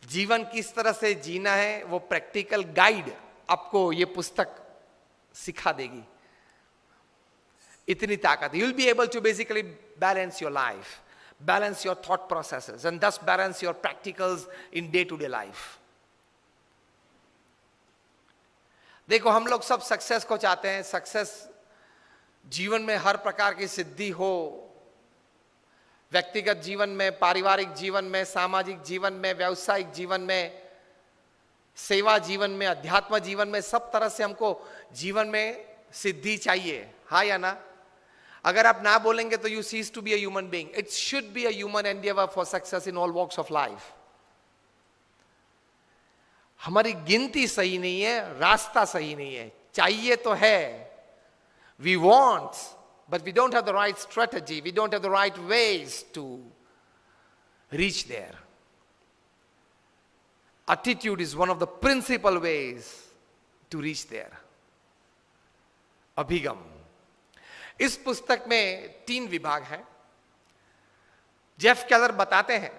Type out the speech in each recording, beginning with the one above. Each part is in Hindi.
जीवन किस तरह से जीना है वो प्रैक्टिकल गाइड आपको ये पुस्तक सिखा देगी। इतनी ताकत, you will be able to basically balance your life, balance your thought processes and this balance your practicals in day to day life. देखो हम लोग सब सक्सेस को चाहते हैं, सक्सेस जीवन में हर प्रकार की सिद्धि हो, व्यक्तिगत जीवन में, पारिवारिक जीवन में, सामाजिक जीवन में, व्यावसायिक जीवन में, सेवा जीवन में, अध्यात्म जीवन में, सब तरह से हमको जीवन में सिद्धि चाहिए, हाँ या ना? अगर आप ना बोलेंगे तो you cease to be a human being. It should be a human endeavour for success in all walks of life. हमारी गिनती सही नहीं है, रास्ता सही नहीं है। चाहिए तो है, we want, but we don't have the right strategy, we don't have the right ways to reach there. Attitude is one of the principal ways to reach there. अभिगम। इस पुस्तक में 3 विभाग हैं। जेफ केलर बताते हैं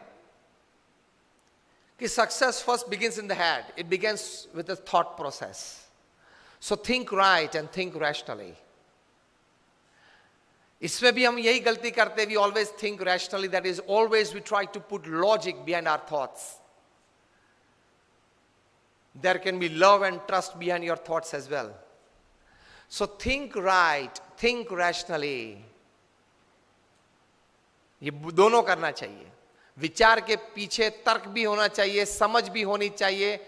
कि success first begins in the head, it begins with the thought process. So think right and think rationally. इसमें भी हम यही गलती करते हैं, we always think rationally, that is always we try to put logic behind our thoughts. There can be love and trust behind your thoughts as well. So think right, think rationally. ये दोनों करना चाहिए। विचार के पीछे तर्क भी होना चाहिए, समझ भी होनी चाहिए,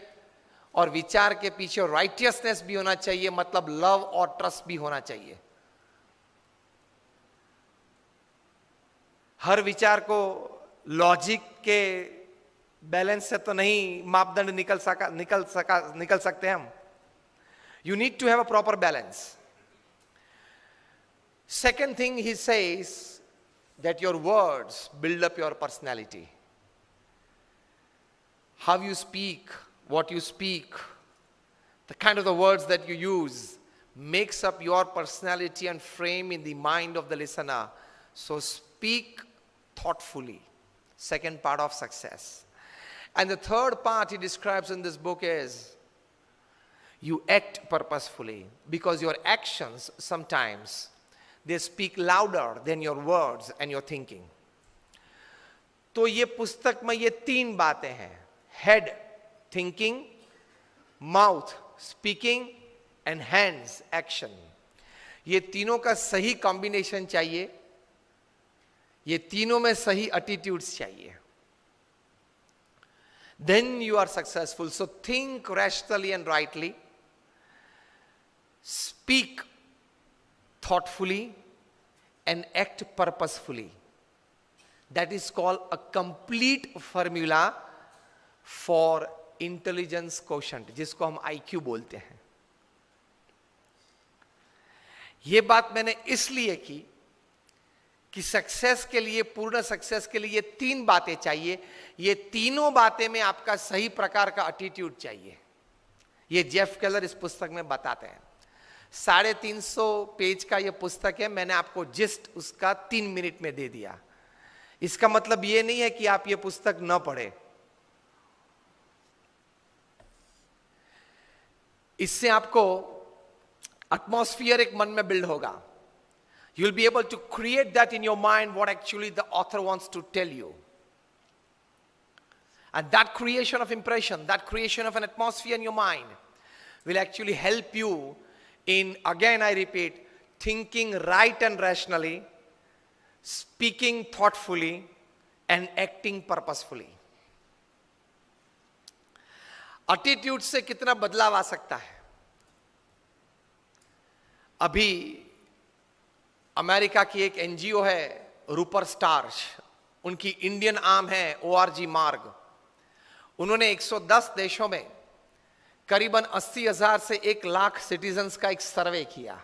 और विचार के पीछे राइटियसनेस भी होना चाहिए, मतलब लव और ट्रस्ट भी होना चाहिए। हर विचार को लॉजिक के बैलेंस से तो नहीं मापदंड निकल सकते हम। You need to have a proper balance. Second thing he says that your words build up your personality. How you speak, what you speak, the kind of the words that you use makes up your personality and frame in the mind of the listener. So speak thoughtfully. Second part of success. And the third part he describes in this book is you act purposefully, because your actions sometimes they speak louder than your words and your thinking. तो ये पुस्तक में ये 3 बातें हैं, head thinking, mouth speaking and hands action. ये तीनों का सही कॉम्बिनेशन चाहिए, ये तीनों में सही एटीट्यूड्स चाहिए, then you are successful. So think rationally and rightly, speak thoughtfully and act purposefully. That is called a complete formula for intelligence quotient, जिसको हम IQ बोलते हैं। यह बात मैंने इसलिए की कि सक्सेस के लिए, पूर्ण सक्सेस के लिए ये 3 बातें चाहिए। ये तीनों बातें में आपका सही प्रकार का एटीट्यूड चाहिए। ये जेफ केलर इस पुस्तक में बताते हैं। 350 पेज का ये पुस्तक है, मैंने आपको जिस्ट उसका 3 मिनट में दे दिया। इसका मतलब ये नहीं है कि आप ये पुस्तक न पढ़े। इससे आपको एटमॉस्फियर एक मन में बिल्ड होगा। You will be able to create that in your mind what actually the author wants to tell you, and that creation of impression, that creation of an atmosphere in your mind will actually help you in, again I repeat, thinking right and rationally, speaking thoughtfully and acting purposefully. Attitude से कितना बदलाव आ सकता है। अभी अमेरिका की एक एनजीओ है रूपर स्टार्स, उनकी इंडियन आर्म है ORG मार्ग। उन्होंने 110 देशों में करीबन 80,000 से 1 लाख सिटीजन्स का एक सर्वे किया।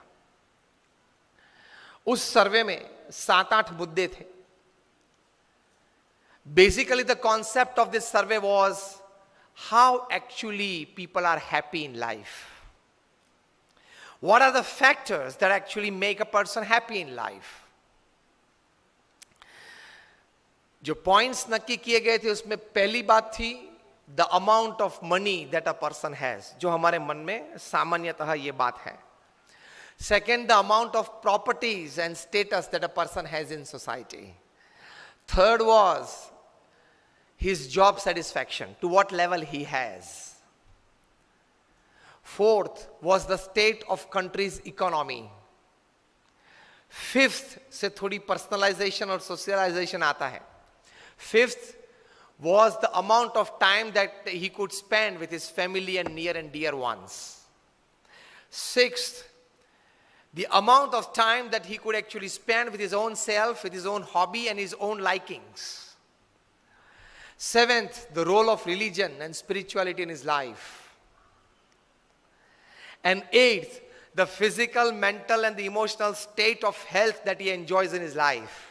उस सर्वे में 7-8 मुद्दे थे। Basically the concept of this survey was how actually people are happy in life. What are the factors that actually make a person happy in life? जो पॉइंट्स नक्की किए गए थे उसमें पहली बात थी the amount of money that a person has, जो हमारे मन में सामान्यतः ये बात है. Second, the amount of properties and status that a person has in society. Third was his job satisfaction, to what level he has. Fourth was the state of country's economy. Fifth से थोड़ी personalization और socialization आता है. Fifth was the amount of time that he could spend with his family and near and dear ones. Sixth, the amount of time that he could actually spend with his own self, with his own hobby and his own likings. Seventh, the role of religion and spirituality in his life. And eighth, the physical, mental and the emotional state of health that he enjoys in his life.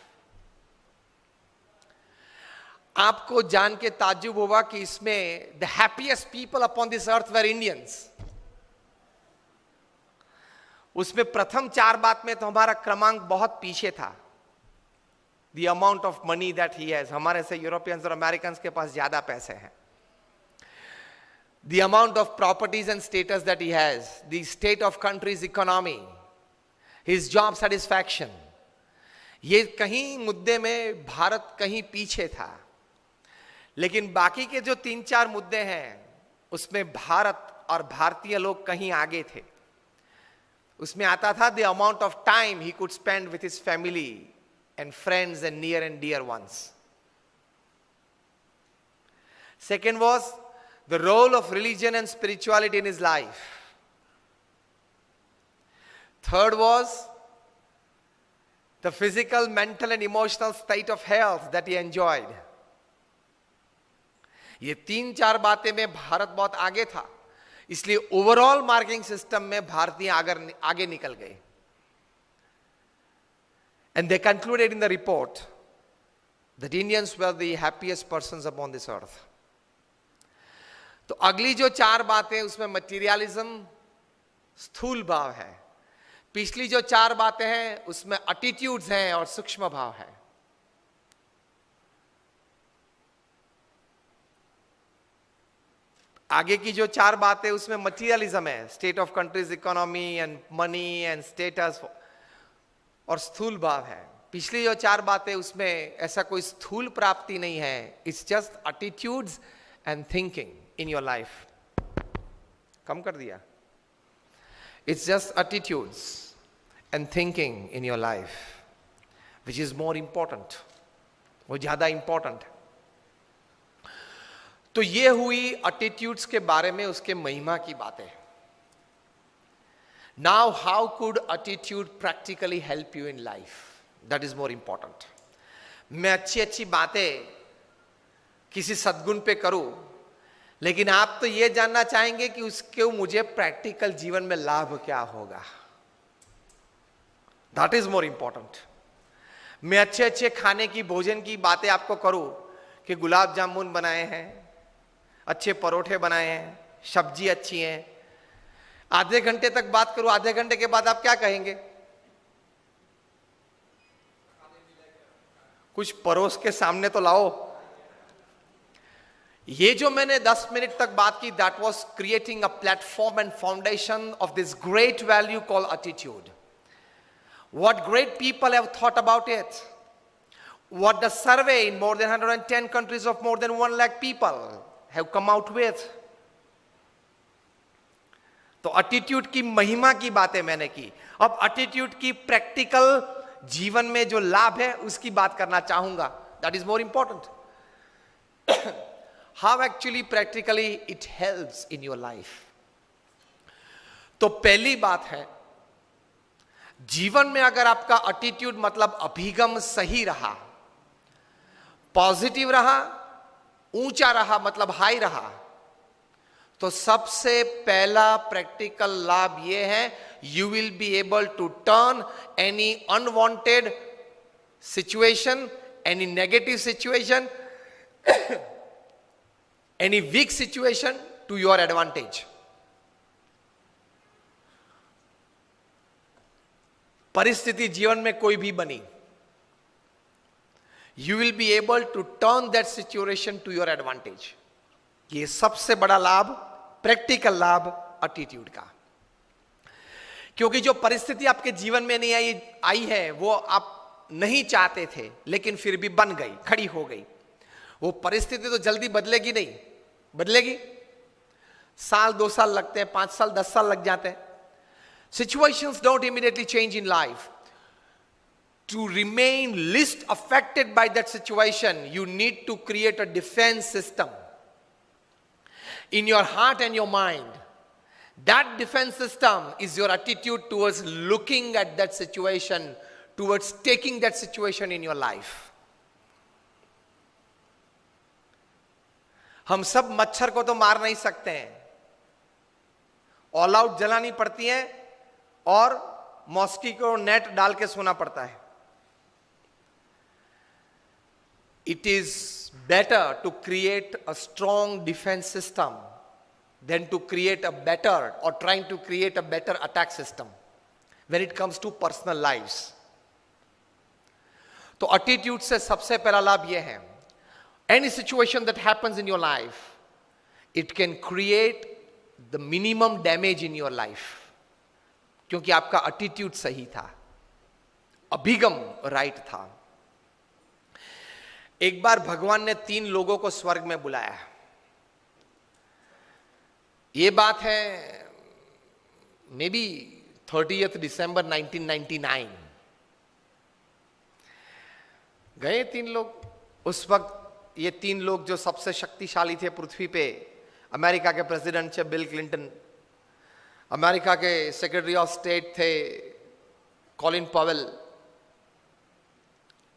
आपको जान के ताज्जुब होगा कि इसमें the happiest people upon this earth were Indians. उसमें प्रथम चार बात में तो हमारा क्रमांक बहुत पीछे था. The amount of money that he has, हमारे से यूरोपियंस और अमेरिकन्स के पास ज्यादा पैसे हैं. The amount of properties and status that he has, the state of country's economy, his job satisfaction, ये कहीं मुद्दे में भारत कहीं पीछे था. लेकिन बाकी के जो तीन चार मुद्दे हैं उसमें भारत और भारतीय लोग कहीं आगे थे. उसमें आता था the amount of time he could spend with his family and friends and near and dear ones. Second was the role of religion and spirituality in his life. Third was the physical, mental and emotional state of health that he enjoyed. ये तीन चार बातें में भारत बहुत आगे था, इसलिए ओवरऑल मार्किंग सिस्टम में भारतीय आगे निकल गए. And they concluded in the report that Indians were the happiest persons upon this earth. तो अगली जो चार बातें उसमें मटीरियलिज्म, स्थूल भाव है. पिछली जो चार बातें हैं उसमें एटीट्यूड्स हैं और सूक्ष्म भाव है. आगे की जो चार बातें उसमें मटीरियलिज्म है, state of countries economy and money and status और स्थूल भाव है. पिछली जो चार बातें उसमें ऐसा कोई स्थूल प्राप्ति नहीं है. It's just attitudes and thinking in your life. कम कर दिया. It's just attitudes and thinking in your life which is more important. वो ज्यादा इंपॉर्टेंट है. तो ये हुई एटीट्यूड्स के बारे में उसके महिमा की बातें. Now how could attitude practically help you in life, that is more important. मैं अच्छी अच्छी बातें किसी सद्गुण पे करूं, लेकिन आप तो ये जानना चाहेंगे कि उसके मुझे प्रैक्टिकल जीवन में लाभ क्या होगा. That is more important. मैं अच्छे अच्छे खाने की, भोजन की बातें आपको करूं कि गुलाब जामुन बनाए हैं, अच्छे परोठे बनाए हैं, सब्जी अच्छी है. आधे घंटे तक बात करूं, आधे घंटे के बाद आप क्या कहेंगे? कुछ परोस के सामने तो लाओ. ये जो मैंने 10 मिनट तक बात की, that was creating a platform and foundation of this great value called attitude. What great people have thought about it, what the survey in more than 110 countries of more than 1 lakh people have come out with. तो एटीट्यूड की महिमा की बातें मैंने की. अब एटीट्यूड की प्रैक्टिकल जीवन में जो लाभ है उसकी बात करना चाहूंगा. That is more important. How actually practically it helps in your life. तो पहली बात है, जीवन में अगर आपका एटीट्यूड मतलब अभिगम सही रहा, पॉजिटिव रहा, ऊंचा रहा मतलब हाई रहा, तो सबसे पहला प्रैक्टिकल लाभ यह है, you will be able to turn any unwanted situation, any negative situation, any weak situation to your advantage. परिस्थिति जीवन में कोई भी बनी, you will be able to turn that situation to your advantage. ये सबसे बड़ा लाभ, प्रैक्टिकल लाभ एटीट्यूड का। क्योंकि जो परिस्थिति आपके जीवन में नहीं आई है वो आप नहीं चाहते थे, लेकिन फिर भी बन गई, खड़ी हो गई। वो परिस्थिति तो जल्दी बदलेगी नहीं, बदलेगी साल 2 साल लगते हैं, 5 साल 10 साल लग जाते हैं। Situations don't immediately change in life. To remain least affected by that situation, you need to create a defense system in your heart and your mind. That defense system is your attitude towards looking at that situation, towards taking that situation in your life. हम सब मच्छर को तो मार नहीं सकते हैं, ऑल आउट जलानी पड़ती है और मॉस्किटो नेट डाल के सोना पड़ता है। It is better to create a strong defense system than to create a better or trying to create a better attack system when it comes to personal lives. तो attitude से सबसे पहला लाभ यह है, any situation that happens in your life, it can create the minimum damage in your life. क्योंकि आपका एटीट्यूड सही था, अभिगम राइट था। एक बार भगवान ने 3 लोगों को स्वर्ग में बुलाया। यह बात है मे बी 30 दिसंबर 1999। गए 3 लोग। उस वक्त ये 3 लोग जो सबसे शक्तिशाली थे पृथ्वी पे, अमेरिका के प्रेसिडेंट थे बिल क्लिंटन, अमेरिका के सेक्रेटरी ऑफ स्टेट थे कॉलिन पॉवेल,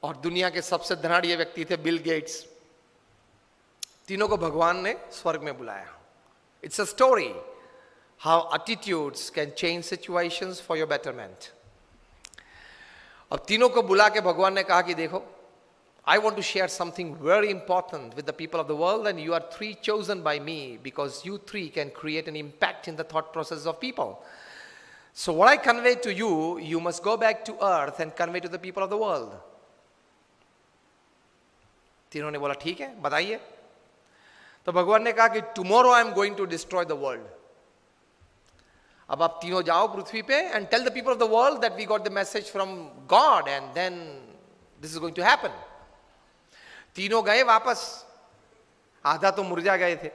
और दुनिया के सबसे धनाढ़ व्यक्ति थे बिल गेट्स। तीनों को भगवान ने स्वर्ग में बुलाया। It's a story how attitudes can change situations for your betterment. अब तीनों को बुला के भगवान ने कहा कि देखो, I want to share something very important with the people of the world, and you are 3 chosen by me because you 3 can create an impact in the thought process of people. So what I convey to you, you must go back to earth and convey to the people of the world. तीनों ने बोला ठीक है, बताइए। तो भगवान ने कहा कि tomorrow I am going to destroy the world. अब आप तीनों जाओ पृथ्वी पे and tell the people of the world that we got the message from God and then this is going to happen. तीनों गए वापस, आधा तो मुरझा गए थे।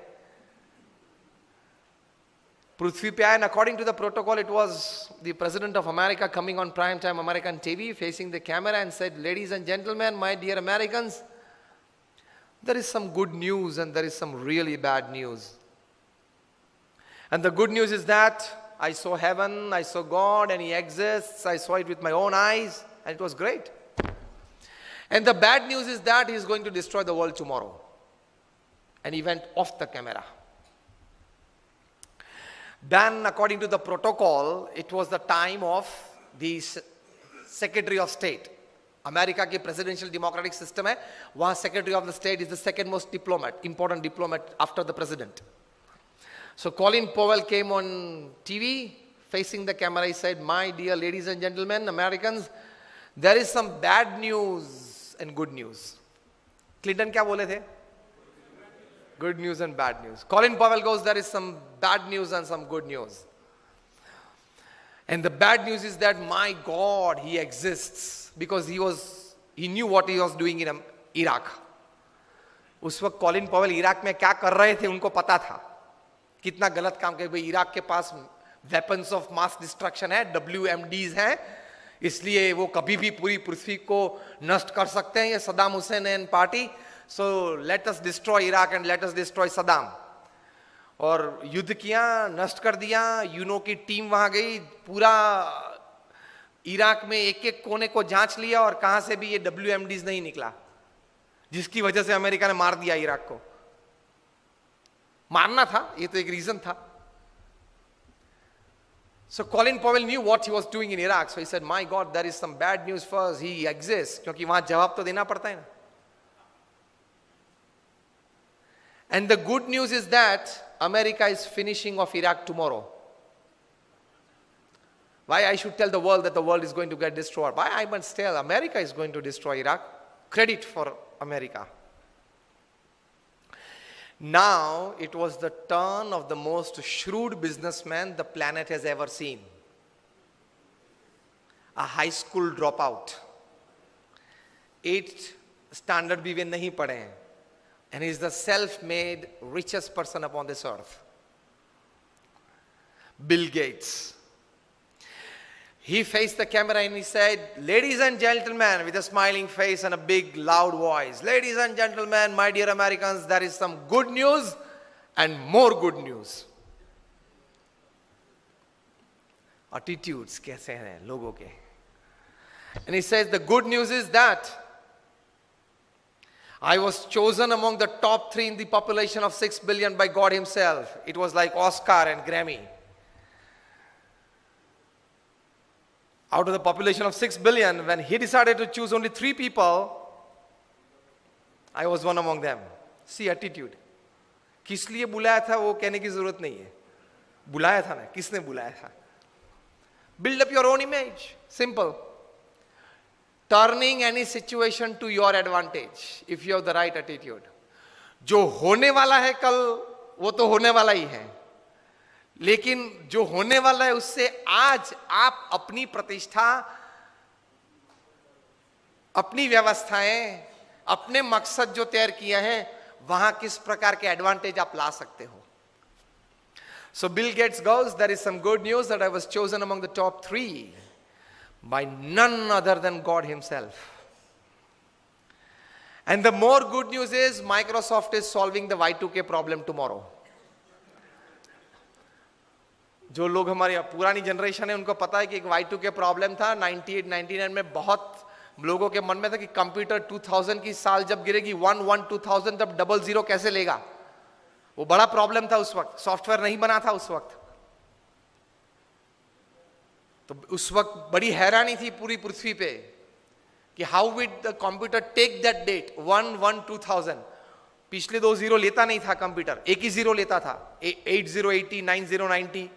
पृथ्वी पे आए, and according to the protocol, it was the president of America coming on prime time American TV, facing the camera and said, "Ladies and gentlemen, my dear Americans, there is some good news and there is some really bad news. And the good news is that I saw heaven, I saw God, and He exists. I saw it with my own eyes, and it was great. And the bad news is that He is going to destroy the world tomorrow." And he went off the camera. Then, according to the protocol, it was the time of the Secretary of State. America की presidential democratic system है, वहाँ Secretary of the State is the second most important diplomat after the president. So Colin Powell came on TV, facing the camera. He said, "My dear ladies and gentlemen, Americans, there is some bad news and good news." Clinton क्या बोले थे? Good news and bad news. Colin Powell goes, "There is some bad news and some good news. And the bad news is that my God, He exists." Because he knew what he was doing in Iraq. उस वक्त कॉलिन पॉवेल इराक में क्या कर रहे थे उनको पता था, कितना गलत काम कर। भाई इराक के पास वेपन्स ऑफ मास डिस्ट्रक्शन है, WMDs हैं, इसलिए वो कभी भी पूरी पृथ्वी को नष्ट कर सकते हैं, ये Saddam Hussain and party. So let us destroy Iraq and let us destroy Saddam. और युद्ध किया, नष्ट कर दिया। यूनो की टीम वहां गई, पूरा इराक में एक एक कोने को जांच लिया और कहां से भी ये WMDs नहीं निकला, जिसकी वजह से अमेरिका ने मार दिया इराक को। मारना था, ये तो एक रीजन था। So Colin Powell knew what he was doing in Iraq. So he said, "My God, there is some bad news for us. He exists." क्योंकि वहां जवाब तो देना पड़ता है ना। And the good news is that America is finishing off Iraq tomorrow. Why I should tell the world that the world is going to get destroyed? Why I must tell America is going to destroy Iraq? Credit for America. Now it was the turn of the most shrewd businessman the planet has ever seen. A high school dropout. 8th standard भी वे नहीं पढ़े हैं. And he is the self-made richest person upon this earth. Bill Gates. He faced the camera and he said, "Ladies and gentlemen," with a smiling face and a big loud voice, "Ladies and gentlemen, my dear Americans, there is some good news and more good news." Attitudes कैसे हैं लोगों के. And he says, the good news is that I was chosen among the top 3 in the population of 6 billion by God himself. It was like Oscar and Grammy. Out of the population of 6 billion, when he decided to choose only 3 people, I was one among them. See attitude. किस लिए बुलाया था वो कहने की जरूरत नहीं है. बुलाया था ना, किसने बुलाया था. Build up your own image. Simple. Turning any situation to your advantage if you have the right attitude. जो होने वाला है कल वो तो होने वाला ही है, लेकिन जो होने वाला है उससे आज आप अपनी प्रतिष्ठा, अपनी व्यवस्थाएं, अपने मकसद जो तय किए हैं वहां किस प्रकार के एडवांटेज आप ला सकते हो. So Bill Gates goes, there is some good news that I was chosen among the top 3 by none other than God himself. And the more good news is Microsoft is solving the Y2K problem tomorrow. जो लोग हमारी पुरानी जनरेशन है उनको पता है कि एक Y2K प्रॉब्लम था 98 99 में. बहुत लोगों के मन में था कि कंप्यूटर 2000 की साल जब गिरेगी 2000 तब 00 कैसे लेगा. वो बड़ा प्रॉब्लम था उस वक्त. सॉफ्टवेयर नहीं बना था उस वक्त. तो उस वक्त बड़ी हैरानी थी पूरी पृथ्वी पे कि how would the computer take that date 1/1/2000. पिछले 2 जीरो लेता नहीं था कंप्यूटर, एक ही जीरो लेता था. 8080 9090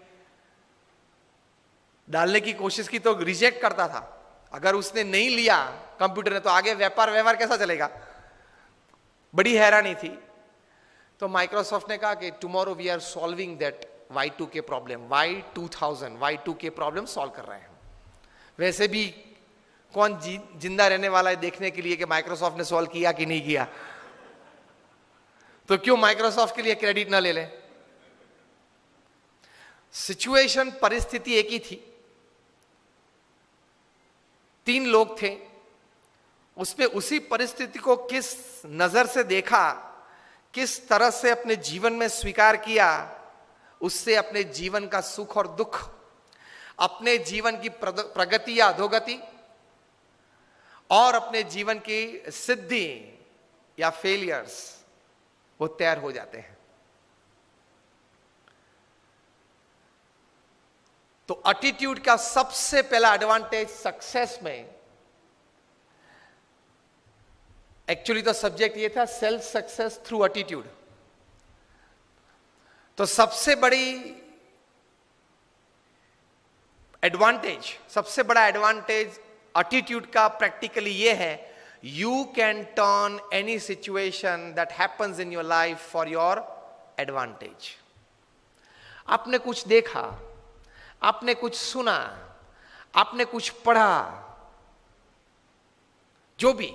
डालने की कोशिश की तो रिजेक्ट करता था. अगर उसने नहीं लिया कंप्यूटर ने तो आगे व्यवहार कैसा चलेगा. बड़ी हैरानी थी. तो माइक्रोसॉफ्ट ने कहा कि tomorrow we are solving that Y2K problem. Y2000 Y2K problem solve कर रहे हैं. वैसे भी कौन जिंदा रहने वाला है देखने के लिए कि माइक्रोसॉफ्ट ने सॉल्व किया कि नहीं किया. तो क्यों माइक्रोसॉफ्ट के लिए क्रेडिट ना ले लें. सिचुएशन, परिस्थिति एक ही थी. 3 लोग थे. उसमें उसी परिस्थिति को किस नजर से देखा, किस तरह से अपने जीवन में स्वीकार किया, उससे अपने जीवन का सुख और दुख, अपने जीवन की प्रगति या अधोगति और अपने जीवन की सिद्धि या फेलियर्स वो तैयार हो जाते हैं. तो एटीट्यूड का सबसे पहला एडवांटेज सक्सेस में, एक्चुअली तो सब्जेक्ट ये था सेल्फ सक्सेस थ्रू एटीट्यूड. तो सबसे बड़ी एडवांटेज, सबसे बड़ा एडवांटेज एटीट्यूड का प्रैक्टिकली ये है, you can turn any situation that happens in your life for your advantage. आपने कुछ देखा, आपने कुछ सुना, आपने कुछ पढ़ा, जो भी,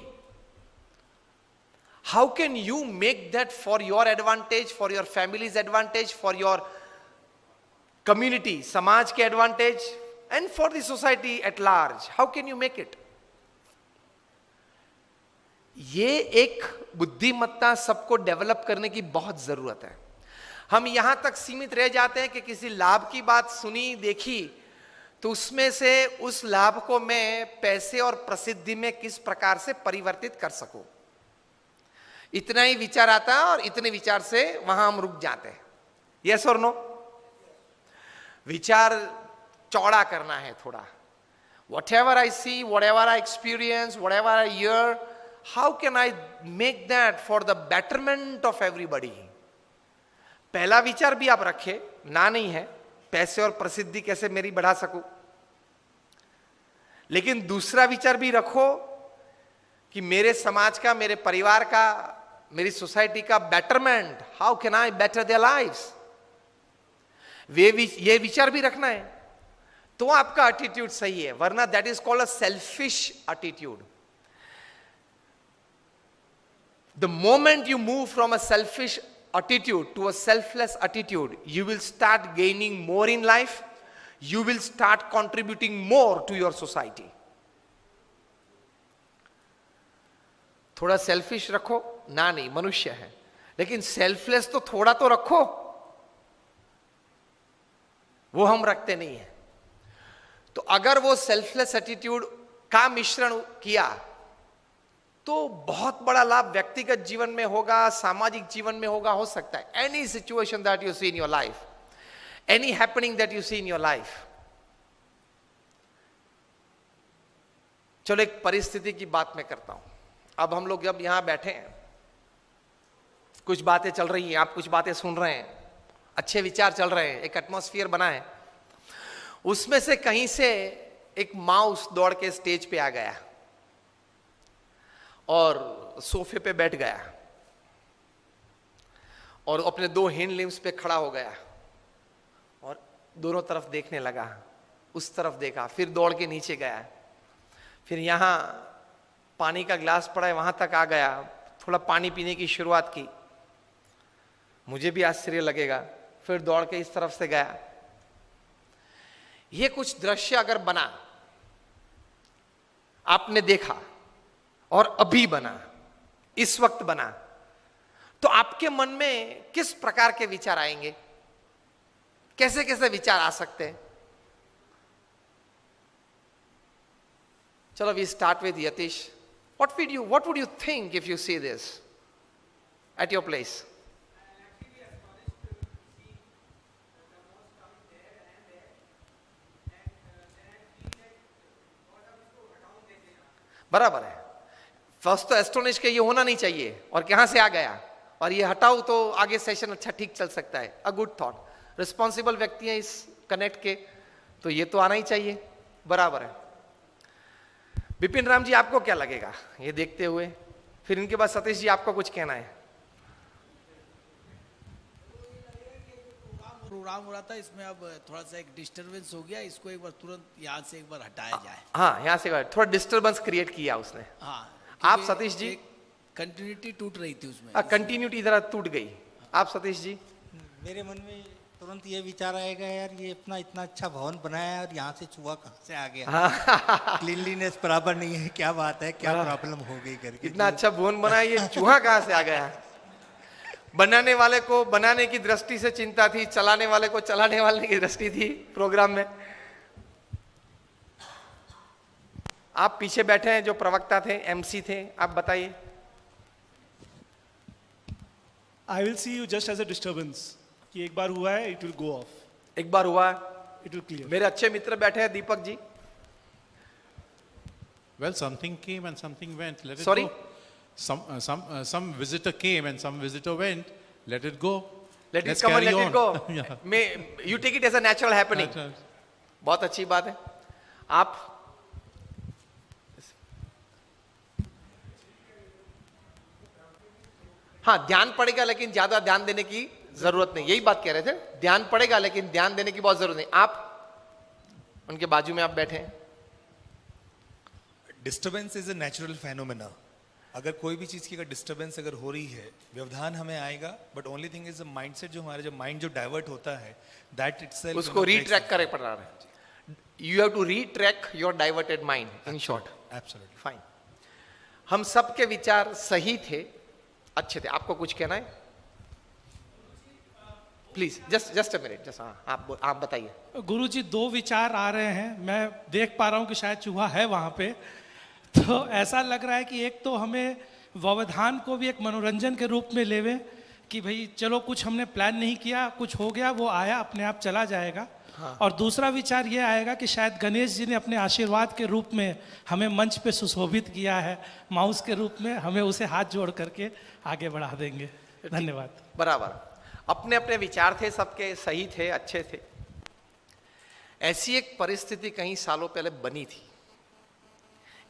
how can you make that for your advantage, for your family's advantage, for your community, समाज के advantage, and for the society at large? How can you make it? ये एक बुद्धिमत्ता सबको डेवलप करने की बहुत जरूरत है. हम यहां तक सीमित रह जाते हैं कि किसी लाभ की बात सुनी, देखी, तो उसमें से उस लाभ को मैं पैसे और प्रसिद्धि में किस प्रकार से परिवर्तित कर सकूं, इतना ही विचार आता है और इतने विचार से वहां हम रुक जाते हैं. यस और नो? विचार चौड़ा करना है थोड़ा. Whatever I see, whatever I experience, whatever I hear, how can I make that for the betterment of everybody? पहला विचार भी आप रखे, ना नहीं है, पैसे और प्रसिद्धि कैसे मेरी बढ़ा सकूं. लेकिन दूसरा विचार भी रखो कि मेरे समाज का, मेरे परिवार का, मेरी सोसाइटी का betterment, how can I better their lives, ये विचार भी रखना है, तो आपका एटीट्यूड सही है, वरना that is called a selfish attitude. The moment you move from a selfish attitude to a selfless attitude, you will start gaining more in life, you will start contributing more to your society. थोड़ा सेल्फिश रखो ना, नहीं मनुष्य है, लेकिन सेल्फलेस तो थोड़ा तो रखो, वो हम रखते नहीं है. तो अगर वो सेल्फलेस एटीट्यूड का मिश्रण किया तो बहुत बड़ा लाभ व्यक्तिगत जीवन में होगा, सामाजिक जीवन में होगा, हो सकता है. Any situation that you see in your life, any happening that you see in your life. चलो एक परिस्थिति की बात मैं करता हूं. अब हम लोग जब यहां बैठे हैं, कुछ बातें चल रही हैं, आप कुछ बातें सुन रहे हैं, अच्छे विचार चल रहे हैं, एक एटमॉस्फेयर बना है. उसमें से कहीं से एक माउस दौड़ के स्टेज पे आ गया और सोफे पे बैठ गया और अपने 2 हिंड लिम्स पे खड़ा हो गया और दोनों तरफ देखने लगा. उस तरफ देखा, फिर दौड़ के नीचे गया, फिर यहां पानी का ग्लास पड़ा है वहां तक आ गया, थोड़ा पानी पीने की शुरुआत की. मुझे भी आश्चर्य लगेगा, फिर दौड़ के इस तरफ से गया. ये कुछ दृश्य अगर बना, आपने देखा और अभी बना, इस वक्त बना, तो आपके मन में किस प्रकार के विचार आएंगे, कैसे कैसे विचार आ सकते हैं? चलो we start with Yatish. what would you think if you see this at your place? बराबर है. फर्स्ट तो एस्टोनिश के ये होना नहीं चाहिए और कहां से आ गया, और ये हटाओ तो आगे सेशन अच्छा ठीक चल सकता है. A good thought. रिस्पॉन्सिबल व्यक्ति हैं इस कनेक्ट के, तो ये तो आना ही चाहिए. बराबर है. विपिन राम जी, आपको क्या लगेगा ये देखते हुए? फिर इनके बाद सतीश जी, आपको कुछ कहना है? प्रोग्राम हो रहा था, इसमें अब थोड़ा सा एक डिस्टरबेंस हो गया, इसको एक बार तुरंत यहाँ से एक बार हटाया जाए. हाँ, यहाँ से थोड़ा डिस्टर्बेंस क्रिएट किया उसने. हाँ, आप सतीश जी? कंटिन्यूटी टूट रही थी उसमें. कंटिन्यूटी जरा टूट गई. आप सतीश जी? मेरे मन में तुरंत ये विचार आएगा, यार ये अपना इतना अच्छा भवन बनाया है और यहाँ से चूहा कहाँ से आ गया. क्लीनलीनेस बराबर नहीं है, क्या बात है, क्या प्रॉब्लम हो गई करके. इतना अच्छा भवन बनाया, ये चूहा कहाँ से आ गया? बनाने वाले को बनाने की दृष्टि से चिंता थी, चलाने वाले को चलाने वाले की दृष्टि थी प्रोग्राम में. आप पीछे बैठे हैं जो प्रवक्ता थे, एमसी थे, आप बताइए. I will see you just as a disturbance. कि एक बार हुआ है, it will go off. एक बार हुआ, it will clear. मेरे अच्छे मित्र बैठे हैं, Deepak ji. Well, something came and something went. Let it Sorry? go. Some visitor came and some visitor went. Let it go. Let it Let's come and carry let it on. go. Yeah. You take it as a natural happening. Natural. बहुत अच्छी बात है. आप हाँ, ध्यान पड़ेगा लेकिन ज्यादा ध्यान देने की जरूरत नहीं. यही बात कह रहे थे, ध्यान पड़ेगा लेकिन ध्यान देने की बहुत जरूरत नहीं. आप उनके बाजू में आप बैठे हैं. Disturbance is a natural phenomena. अगर कोई भी चीज की अगर डिस्टर्बेंस अगर हो रही है, व्यवधान हमें आएगा, but only thing is the mindset. जो हमारा जो माइंड जो डाइवर्ट होता है, दैट इटसेल्फ उसको रीट्रैक करे पड़ रहा है. You have to retrack your diverted mind. In short, absolutely fine. हम सबके विचार सही थे, अच्छे थे. आपको कुछ कहना है? Please just a minute. Just आप बताइए. गुरुजी, 2 विचार आ रहे हैं. मैं देख पा रहा हूँ कि शायद चूहा है वहाँ पे. तो ऐसा लग रहा है कि एक तो हमें व्यवधान को भी एक मनोरंजन के रूप में लेवे कि भाई चलो कुछ हमने प्लान नहीं किया, कुछ हो गया, वो आया अपने आप चला जाएगा. हाँ. और दूसरा विचार ये आएगा कि शायद गणेश जी ने अपने आशीर्वाद के रूप में हमें मंच पे सुशोभित किया है, माउस के रूप में हमें उसे हाथ जोड़ करके आगे बढ़ा देंगे. धन्यवाद. बराबर. अपने अपने विचार थे, सबके सही थे, अच्छे थे. ऐसी एक परिस्थिति कहीं सालों पहले बनी थी.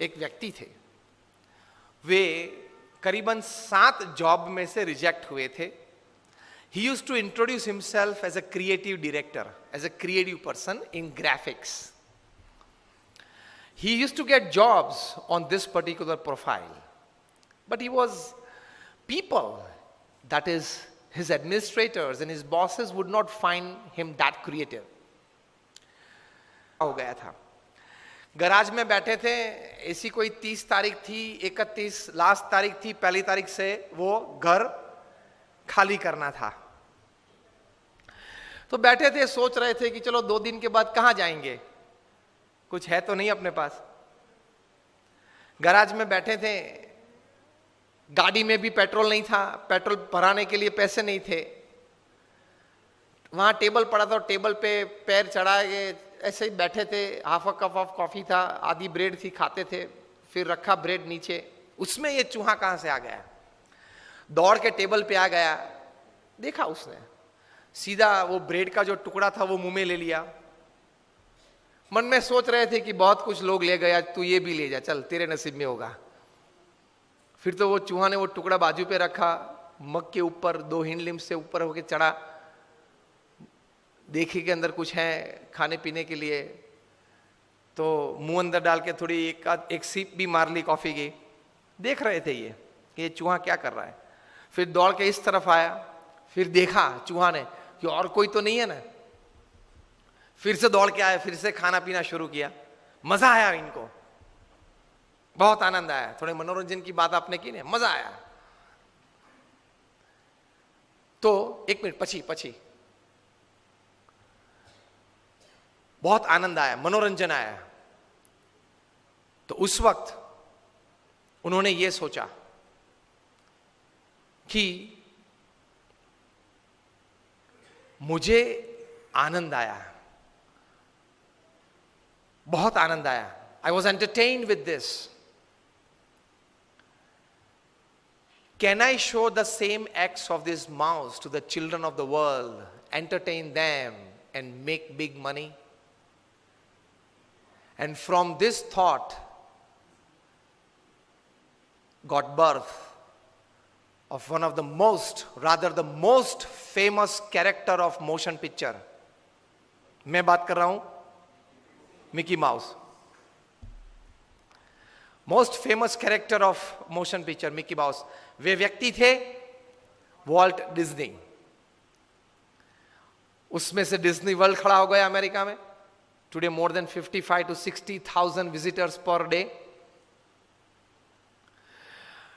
एक व्यक्ति थे, वे करीबन 7 जॉब में से रिजेक्ट हुए थे. He used to introduce himself as a creative director, as a creative person in graphics. He used to get jobs on this particular profile. But he was, people, that is his administrators and his bosses, would not find him that creative. हो गया था. गराज में बैठे थे, ऐसी कोई 30 तारीख थी, 31 लास्ट तारीख थी, पहली तारीख से वो घर खाली करना था. तो बैठे थे, सोच रहे थे कि चलो 2 दिन के बाद कहां जाएंगे, कुछ है तो नहीं अपने पास. गराज में बैठे थे, गाड़ी में भी पेट्रोल नहीं था, पेट्रोल भराने के लिए पैसे नहीं थे. वहां टेबल पड़ा था, टेबल पे पैर चढ़ा के ऐसे ही बैठे थे. Half a cup of coffee था, आधी ब्रेड थी, खाते थे. फिर रखा ब्रेड नीचे, उसमें ये चूहा कहां से आ गया, दौड़ के टेबल पे आ गया. देखा उसने, सीधा वो ब्रेड का जो टुकड़ा था वो मुंह में ले लिया. मन में सोच रहे थे कि बहुत कुछ लोग ले गया, तू ये भी ले जा, चल तेरे नसीब में होगा. फिर तो वो चूहा ने वो टुकड़ा बाजू पे रखा, मग के ऊपर 2 हिंड लिम्ब से ऊपर होके चढ़ा. देखी के अंदर कुछ है खाने पीने के लिए, तो मुंह अंदर डाल के थोड़ी एक सीप भी मार ली कॉफी की. देख रहे थे ये चूहा क्या कर रहा है. फिर दौड़ के इस तरफ आया, फिर देखा चूहा ने कि और कोई तो नहीं है ना. फिर से दौड़ के आया, फिर से खाना पीना शुरू किया. मजा आया इनको, बहुत आनंद आया. थोड़े मनोरंजन की बात आपने की ना, मजा आया. तो 1 मिनट पछी बहुत आनंद आया, मनोरंजन आया. तो उस वक्त उन्होंने ये सोचा कि मुझे आनंद आया, बहुत आनंद आया. I was entertained with this. Can I show the same acts of this mouse to the children of the world, entertain them and make big money? And from this thought got birth of one of the most, rather the most famous character of motion picture. मैं बात कर रहा हूं Mickey Mouse. Most famous character of motion picture Mickey Mouse. वे व्यक्ति थे वॉल्ट डिज्नी. उसमें से डिज्नी वर्ल्ड खड़ा हो गया अमेरिका में. Today more than 55 to 60,000 visitors per day.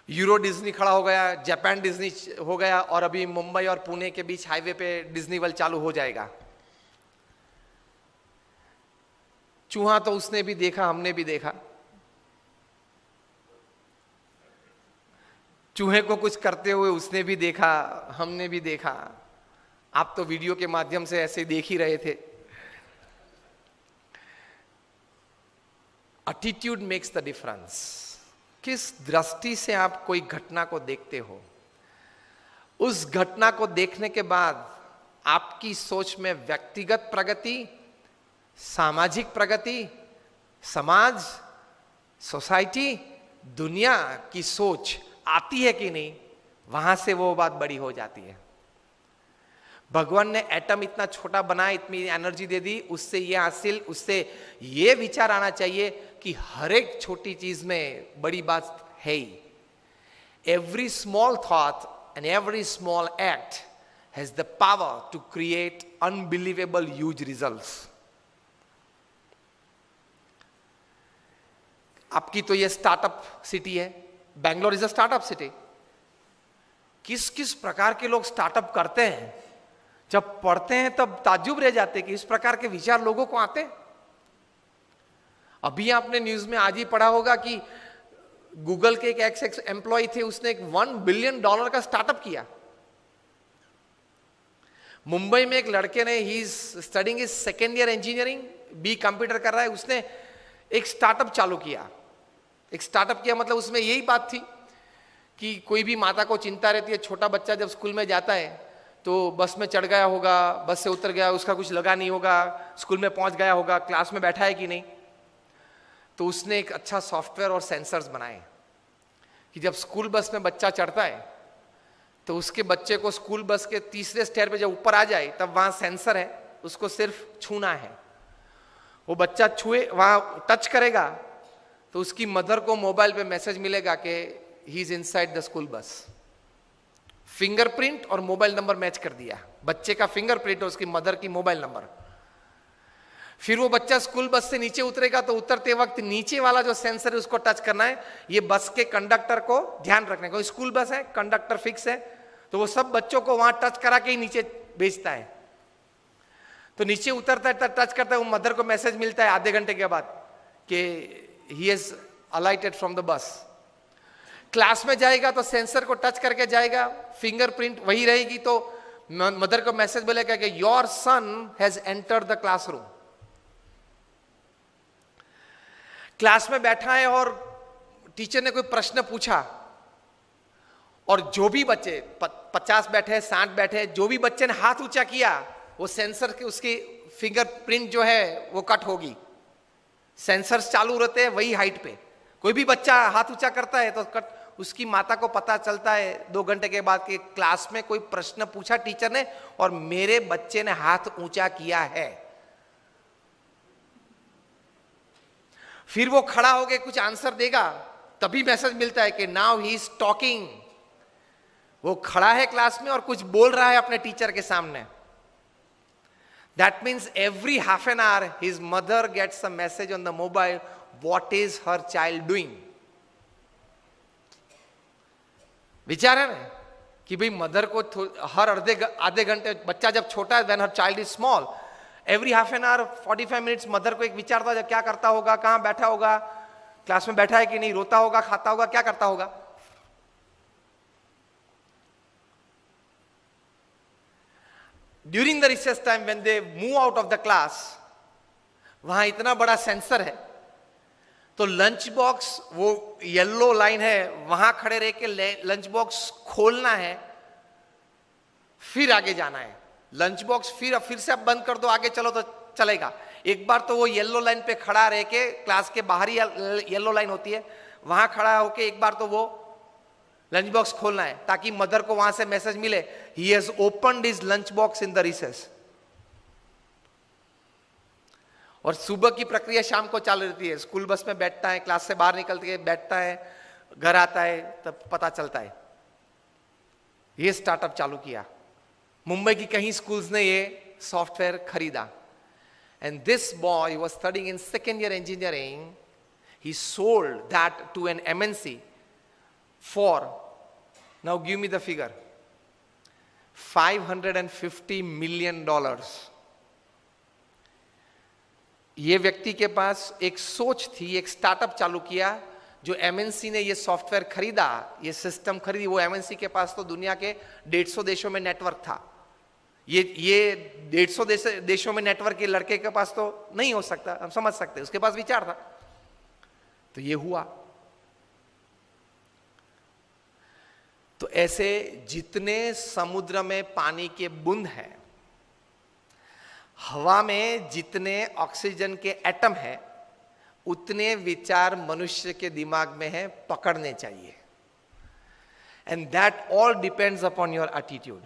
Euro Disney खड़ा हो गया, जापान डिज्नी हो गया, और अभी मुंबई और पुणे के बीच हाईवे पे डिज्नी वर्ल्ड चालू हो जाएगा. चूहा तो उसने भी देखा, हमने भी देखा. चूहे को कुछ करते हुए उसने भी देखा, हमने भी देखा. आप तो वीडियो के माध्यम से ऐसे देख ही रहे थे. Attitude makes the difference. किस दृष्टि से आप कोई घटना को देखते हो, उस घटना को देखने के बाद आपकी सोच में व्यक्तिगत प्रगति, सामाजिक प्रगति, समाज, सोसाइटी, दुनिया की सोच आती है कि नहीं, वहां से वो बात बड़ी हो जाती है. भगवान ने एटम इतना छोटा बनाया, इतनी एनर्जी दे दी, उससे ये विचार आना चाहिए कि हर एक छोटी चीज में बड़ी बात है ही. Every small thought and every small act has the power to create unbelievable huge results. आपकी तो ये स्टार्टअप सिटी है, Bangalore is a startup city. किस किस प्रकार के लोग स्टार्टअप करते हैं, जब पढ़ते हैं तब ताज्जुब रह जाते कि इस प्रकार के विचार लोगों को आते. अभी आपने न्यूज में आज ही पढ़ा होगा कि गूगल के एक एक्स एम्प्लॉय थे, उसने एक $1 बिलियन का स्टार्टअप किया. मुंबई में एक लड़के ने, he is studying is 2nd year engineering, B computer कर रहा है, उसने एक स्टार्टअप चालू किया. एक स्टार्टअप किया मतलब उसमें यही बात थी कि कोई भी माता को चिंता रहती है, छोटा बच्चा जब स्कूल में जाता है तो बस में चढ़ गया होगा, बस से उतर गया, उसका कुछ लगा नहीं होगा, स्कूल में पहुंच गया होगा, क्लास में बैठा है कि नहीं. तो उसने एक अच्छा सॉफ्टवेयर और सेंसर्स बनाए कि जब स्कूल बस में बच्चा चढ़ता है तो उसके बच्चे को स्कूल बस के तीसरे स्टेयर पे जब ऊपर आ जाए तब वहां सेंसर है, उसको सिर्फ छूना है। वो बच्चा छुए, वहां टच करेगा तो उसकी मदर को मोबाइल पे मैसेज मिलेगा कि he is inside the school bus. Fingerprint और मोबाइल नंबर मैच कर दिया, बच्चे का फिंगरप्रिंट और उसकी मदर की मोबाइल नंबर। फिर वो बच्चा स्कूल बस से नीचे उतरेगा तो उतरते वक्त नीचे वाला जो सेंसर है उसको टच करना है। ये बस के कंडक्टर को ध्यान रखने को, स्कूल बस है, कंडक्टर फिक्स है, तो वो सब बच्चों को वहां टच करा के ही नीचे भेजता है। तो नीचे उतरता है, टच करता है, वो मदर को मैसेज मिलता है आधे घंटे के बाद कि he is अलाइटेड from the bus. Class में जाएगा तो सेंसर को टच करके जाएगा, फिंगरप्रिंट वही रहेगी, तो मदर को मैसेज मिलेगा कि your son has entered the classroom. Class में बैठा है और टीचर ने कोई प्रश्न पूछा और जो भी बच्चे 50 बैठे, 60 बैठे, जो भी बच्चे ने हाथ ऊंचा किया वो सेंसर के, उसकी फिंगरप्रिंट जो है वो कट होगी। सेंसर्स चालू रहते हैं वही हाइट पे। कोई भी बच्चा हाथ ऊंचा करता है तो कट, उसकी माता को पता चलता है 2 घंटे के बाद कि क्लास में कोई प्रश्न पूछा टीचर ने और मेरे बच्चे ने हाथ ऊंचा किया है। फिर वो खड़ा होके कुछ आंसर देगा, तभी मैसेज मिलता है कि नाउ ही इज टॉकिंग। वो खड़ा है क्लास में और कुछ बोल रहा है अपने टीचर के सामने। That means every half an hour his mother gets a message on the mobile, what is her child doing. विचार है ना कि भाई मदर को हर आधे घंटे, बच्चा जब छोटा है, when her child is small, every half an our 45 minutes mother को एक विचार था, जब क्या करता होगा, कहां बैठा होगा, क्लास में बैठा है कि नहीं, रोता होगा, खाता होगा, क्या करता होगा। During the recess time when they move out of the class, वहां इतना बड़ा सेंसर है तो लंच बॉक्स, वो येलो लाइन है, वहां खड़े रह के लंच बॉक्स खोलना है, फिर आगे जाना है। लंच बॉक्स फिर से अब बंद कर दो, आगे चलो तो चलेगा। एक बार तो वो येलो लाइन पे खड़ा रह के, क्लास के बाहर ही येलो लाइन होती है, वहां खड़ा होके एक बार तो वो लंच बॉक्स खोलना है ताकि मदर को वहां से मैसेज मिले, he has opened his lunch box in the recess. और सुबह की प्रक्रिया शाम को चालू रहती है, स्कूल बस में बैठता है, क्लास से बाहर निकल के बैठता है, घर आता है, तब पता चलता है। ये स्टार्टअप चालू किया, मुंबई की कहीं स्कूल्स ने ये सॉफ्टवेयर खरीदा। And this boy was studying in second year engineering, he sold that to an MNC for, now give me the figure, $550 million। ये व्यक्ति के पास एक सोच थी, एक स्टार्टअप चालू किया। जो MNC ने ये सॉफ्टवेयर खरीदा, ये सिस्टम खरीदी, वो MNC के पास तो दुनिया के 150 देशों में नेटवर्क था। ये 150 देशों में नेटवर्क के लड़के के पास तो नहीं हो सकता, हम समझ सकते, उसके पास विचार था। तो ये हुआ। तो ऐसे जितने समुद्र में पानी के बूंद हैं, हवा में जितने ऑक्सीजन के एटम हैं, उतने विचार मनुष्य के दिमाग में हैं, पकड़ने चाहिए। And that all depends upon your attitude.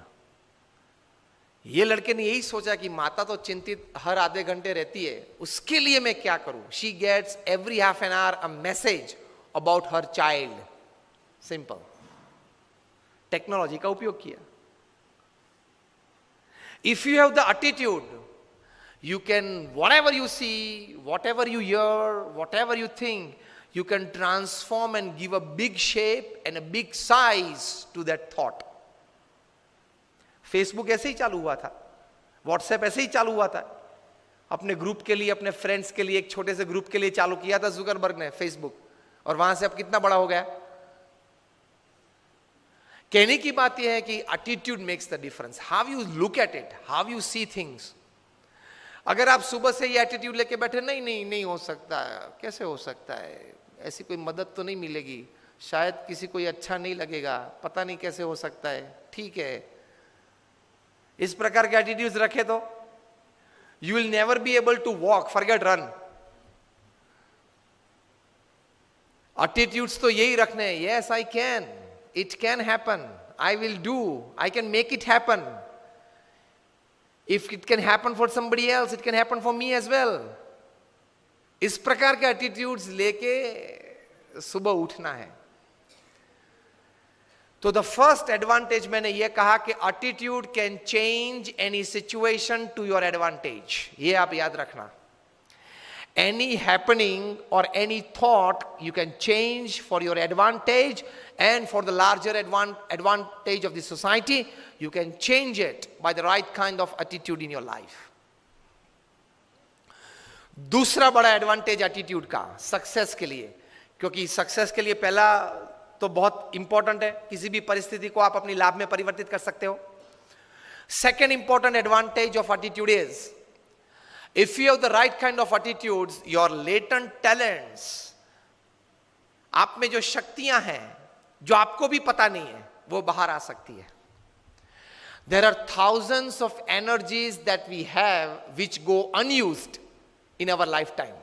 ये लड़के ने यही सोचा कि माता तो चिंतित हर आधे घंटे रहती है, उसके लिए मैं क्या करूं। She gets every half an hour a message about her child. Simple, technology का उपयोग किया। If you have the attitude, you can, whatever you see, whatever you hear, whatever you think, you can transform and give a big shape and a big size to that thought. Facebook ऐसे ही चालू हुआ था, व्हाट्सएप ऐसे ही चालू हुआ था। अपने ग्रुप के लिए, अपने फ्रेंड्स के लिए, एक छोटे से ग्रुप के लिए चालू किया था जुकरबर्ग ने फेसबुक, और वहां से अब कितना बड़ा हो गया। कहने की बात यह है कि attitude makes the difference. How you look at it, how you see things. अगर आप सुबह से ये एटीट्यूड लेके बैठे, नहीं हो सकता है, कैसे हो सकता है, ऐसी कोई मदद तो नहीं मिलेगी, शायद किसी को अच्छा नहीं लगेगा, पता नहीं कैसे हो सकता है, ठीक है, इस प्रकार के एटीट्यूड्स रखे तो you will never be able to walk, forget run. Attitudes तो यही रखने हैं, yes I can, it can happen, I will do, I can make it happen. If it can happen for somebody else, it can happen for me as well. इस प्रकार के एटीट्यूड्स लेके सुबह उठना है. तो द फर्स्ट एडवांटेज मैंने यह कहा कि attitude can change any situation to your advantage. ये आप याद रखना. Any happening or any thought you can change for your advantage and for the larger advantage of the society. You can change it by the right kind of attitude in your life. दूसरा बड़ा एडवांटेज एटीट्यूड का सक्सेस के लिए, क्योंकि सक्सेस के लिए पहला तो बहुत इंपॉर्टेंट है, किसी भी परिस्थिति को आप अपनी लाभ में परिवर्तित कर सकते हो. Second important advantage of attitude is, if you have the right kind of attitudes, your latent talents, आप में जो शक्तियां हैं जो आपको भी पता नहीं है, वो बाहर आ सकती है. There are thousands of energies that we have which go unused in our lifetime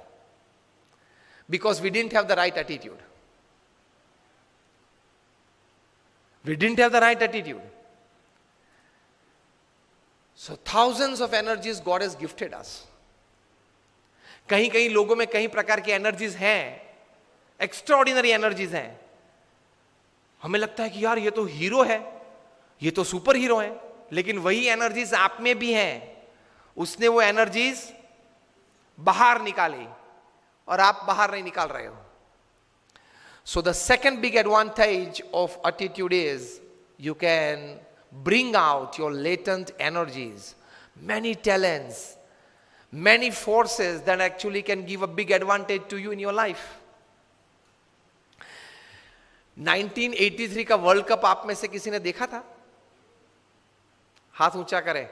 because we didn't have the right attitude. We didn't have the right attitude. So thousands of energies God has gifted us. कहीं कहीं लोगों में कई प्रकार की एनर्जीज हैं, एक्स्ट्राऑर्डिनरी एनर्जीज हैं. हमें लगता है कि यार ये तो हीरो है, ये तो सुपर हीरो है, लेकिन वही एनर्जीज आप में भी हैं. उसने वो एनर्जीज बाहर निकाली और आप बाहर नहीं निकाल रहे हो. So the second big advantage of attitude is you can bring out your latent energies, many talents, many forces that actually can give a big advantage to you in your life. 1983 का वर्ल्ड कप आप में से किसी ने देखा था? हाथ ऊंचा करें.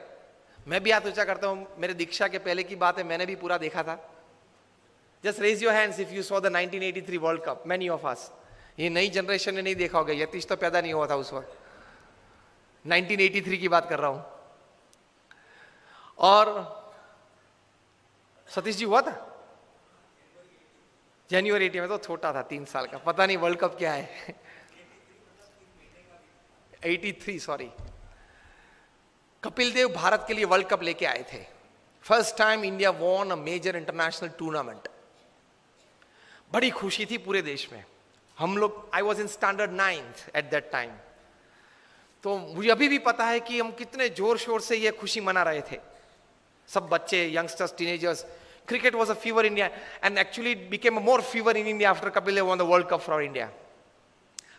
मैं भी हाथ ऊंचा करता हूं. मेरे दीक्षा के पहले की बात है, मैंने भी पूरा देखा था. Just raise your hands if you saw the 1983 world cup. Many of us. ये नई जनरेशन ने नहीं देखा होगा, यतीश तो पैदा नहीं हुआ था उस वक्त. 1983 की बात कर रहा हूं. और सतीश जी हुआ था जनवरी 80 में, तो छोटा था, 3 साल का. पता नहीं वर्ल्ड कप क्या है. 83 सॉरी. कपिल देव भारत के लिए वर्ल्ड कप लेके आए थे. First time India won a major international tournament. बड़ी खुशी थी पूरे देश में. हम लोग, I was in standard 9th at that time. तो मुझे अभी भी पता है कि हम कितने जोर शोर से ये खुशी मना रहे थे, सब बच्चे, youngsters, teenagers. Cricket was a fever in India and actually it became a more fever in India after Kapil Dev won the world cup for India.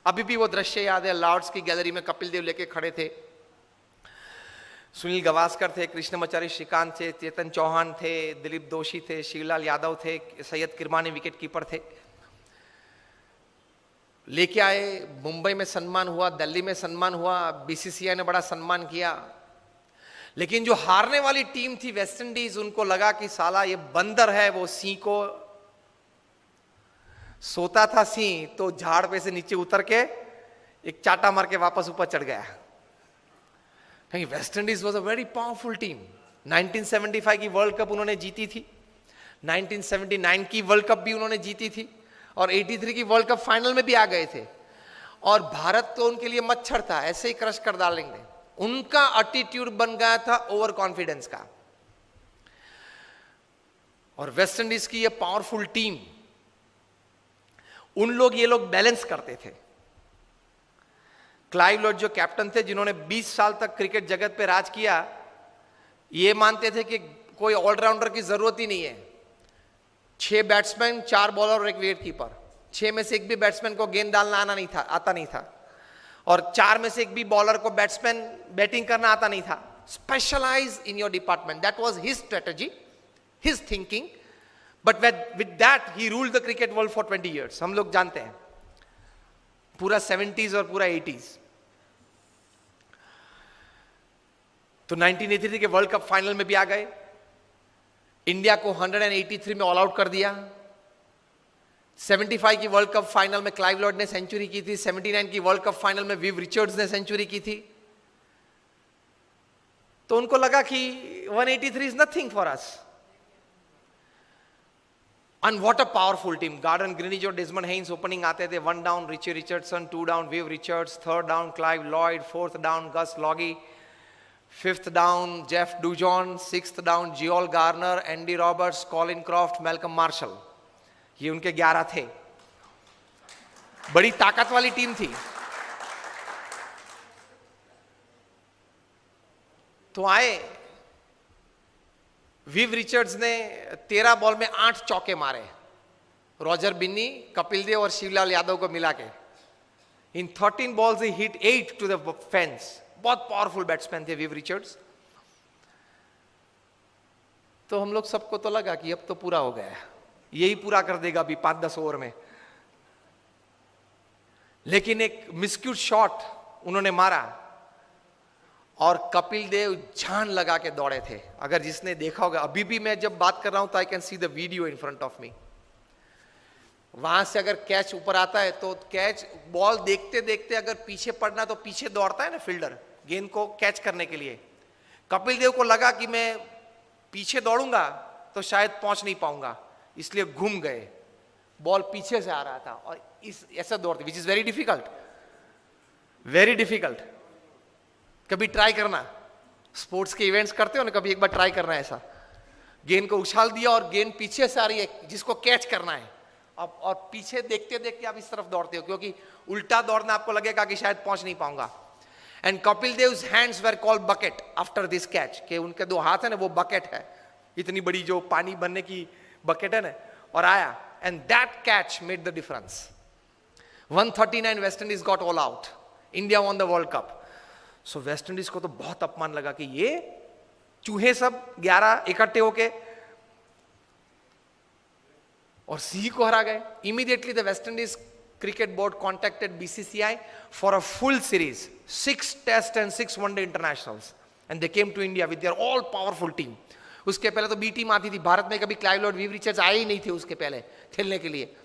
अभी भी वो दृश्य याद है. लॉर्ड्स की गैलरी में कपिल देव लेके खड़े थे. सुनील गावस्कर थे, कृष्णमाचारी श्रीकांत थे, चेतन चौहान थे, दिलीप दोषी थे, शिवलाल यादव थे, सैयद किरमानी विकेट कीपर थे. लेके आए. मुंबई में सम्मान हुआ, दिल्ली में सम्मान हुआ, बीसीसीआई ने बड़ा सम्मान किया. लेकिन जो हारने वाली टीम थी वेस्ट इंडीज, उनको लगा कि साला ये बंदर है. वो सिंह को सोता था सिंह, तो झाड़ पे से नीचे उतर के एक चाटा मार के वापस ऊपर चढ़ गया. West Indies was a very powerful team. 1975 की वर्ल्ड कप उन्होंने जीती थी, 1979 की वर्ल्ड कप भी उन्होंने जीती थी, और 83 की वर्ल्ड कप फाइनल में भी आ गए थे. और भारत तो उनके लिए मच्छर था, ऐसे ही क्रश कर डालेंगे. उनका एटीट्यूड बन गया था ओवर कॉन्फिडेंस का. और वेस्ट इंडीज की ये पावरफुल टीम, ये लोग बैलेंस करते थे. क्लाइव लॉर्ड जो कैप्टन थे, जिन्होंने 20 साल तक क्रिकेट जगत पे राज किया, ये मानते थे कि कोई ऑलराउंडर की जरूरत ही नहीं है. 6 बैट्समैन, 4 बॉलर और 1 विकेट कीपर. 6 में से एक भी बैट्समैन को गेंद डालना आता नहीं था. और 4 में से एक भी बॉलर को बैटिंग करना आता नहीं था. Specialize in your department. That was his strategy, his thinking. But with that he ruled the cricket world for 20 years. हम लोग जानते हैं पूरा 70s और पूरा 80s. तो 1983 के वर्ल्ड कप फाइनल में भी आ गए. इंडिया को 183 में ऑल आउट कर दिया. 75 की वर्ल्ड कप फाइनल में क्लाइव लॉर्ड ने सेंचुरी की थी. 79 की वर्ल्ड कप फाइनल में विव रिचर्ड्स ने सेंचुरी की थी. तो उनको लगा कि 183 is nothing for us. And what a powerful team. Gordon Greenidge और Desmond Haynes opening आते थे. 1 down Richie Richardson, 2 down Viv Richards, 3rd down Clive Lloyd, 4th down Gus Logie, 5th down Jeff Dujon, 6th down Geol Garner, Andy Roberts, Colin Croft, Malcolm Marshall. ये उनके 11 थे. बड़ी ताकत वाली टीम थी. तो आए विव रिचर्ड्स ने 13 बॉल में 8 चौके मारे. रॉजर बिन्नी, कपिल देव और शिवलाल यादव को मिला के. In 13 balls he hit 8 to the fence. बहुत पावरफुल बैट्समैन थे विव रिचर्ड्स. तो हम लोग सबको तो लगा कि अब तो पूरा हो गया, यही पूरा कर देगा अभी 5-10 ओवर में. लेकिन एक मिस्क्यूट शॉट उन्होंने मारा और कपिल देव जान लगा के दौड़े थे. अगर जिसने देखा होगा, अभी भी मैं जब बात कर रहा हूं तो I can see the video in front of me. वहां से अगर कैच ऊपर आता है तो कैच, बॉल देखते देखते अगर पीछे पड़ना तो पीछे दौड़ता है ना फील्डर गेंद को कैच करने के लिए. कपिल देव को लगा कि मैं पीछे दौड़ूंगा तो शायद पहुंच नहीं पाऊंगा, इसलिए घूम गए. बॉल पीछे से आ रहा था और इस ऐसा दौड़ते, which is very difficult, very difficult. कभी ट्राई करना, स्पोर्ट्स के इवेंट्स करते हो ना, कभी एक बार ट्राई करना ऐसा. गेंद को उछाल दिया और गेंद पीछे से आ रही है जिसको कैच करना है, अब और पीछे देखते देखते आप इस तरफ दौड़ते हो क्योंकि उल्टा दौड़ना आपको लगेगा कि शायद पहुंच नहीं पाऊंगा. And Kapil Dev's hands were called bucket after this catch, कि उनके 2 हाथ है ना वो बकेट है, इतनी बड़ी जो पानी भरने की बकेट है ना, और आया. And that catch made the difference. 139 West Indies got all out. India won the world cup. So West Indies को तो बहुत अपमान लगा कि ये चूहे सब 11 इकट्ठे होके और सी को हरा गए. Immediately the West Indies cricket board contacted BCCI for a full series, 6 test and 6 one day internationals, and they came to India with their all powerful team. उसके पहले तो बी टीम आती थी. भारत में कभी क्लाइव लॉर्ड, विव रिचर्ड्स आए ही नहीं थे उसके पहले खेलने के लिए.